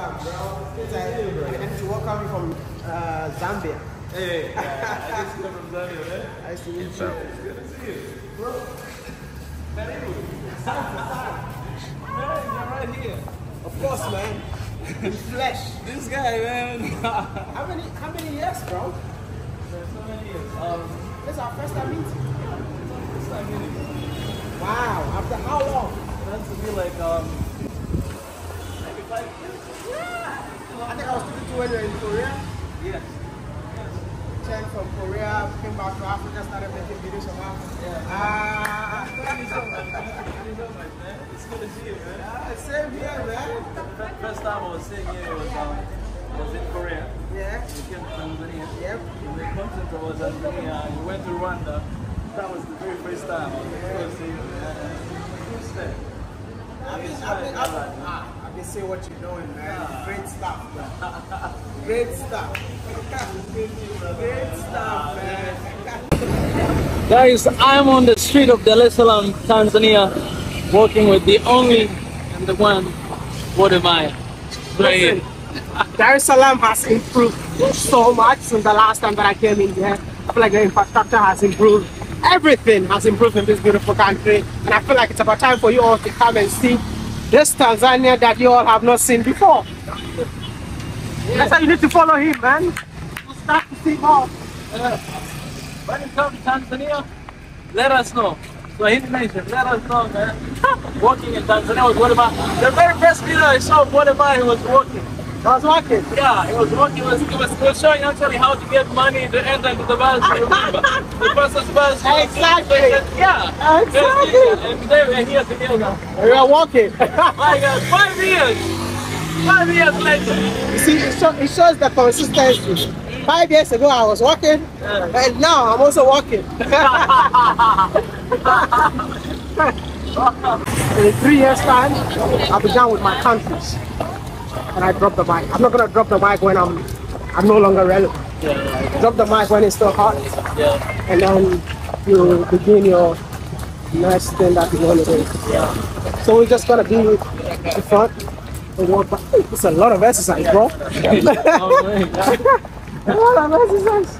up, bro? And to welcome you from Zambia. Hey, I just come from Zambia, man. Nice to meet you. It's good to see you. Bro, man, you're right here. Of course, man. In flesh. This guy, man. How many years, bro? So many years. This is our first time meeting. First time meeting. Wow. After how long? That's to be like maybe 5 years. I think I was talking to when you were in Korea. Yes. Came from Korea, came back to Africa, started making videos of Africa. Yeah. It's good to see you, man. Same here, man. First time I was seeing you was in Korea. Yeah. You came to Tanzania. Yep. When the concept was Tanzania, you went to Rwanda. That was the very first time I was seeing you. Respect. I can see what you're doing, man. Great stuff, man. Great stuff. Great stuff, man. Guys, I'm on the street of Dar es Salaam, Tanzania, working with the only and the one Wode. Right. Dar es Salaam has improved so much since the last time that I came in here. I feel like the infrastructure has improved. Everything has improved in this beautiful country, and I feel like it's about time for you all to come and see this Tanzania that you all have not seen before. That's why you need to follow him, man. You start to see more. When you come to Tanzania, let us know. Swahili Nation, let us know, man. Working in Tanzania with Wode. The very first video I saw of Wode, he was working. I was walking. Yeah, he was working. He was showing actually how to get money to enter into the bus. Remember? The person's bus. Exactly. Yeah. Exactly. And today we're here together. We are walking. My God, 5 years. 5 years later. You see, it shows the consistency. 5 years ago I was walking, and now I'm also walking. In 3 years' time, I'll be done with my countries. And I drop the mic. I'm not gonna drop the mic when I'm no longer relevant. Yeah. Drop the mic when it's still hot. Yeah. And then you begin your next thing that you want to do. Yeah. So we're just gonna be in front and walk back. It's a lot of exercise, bro. A lot of exercise.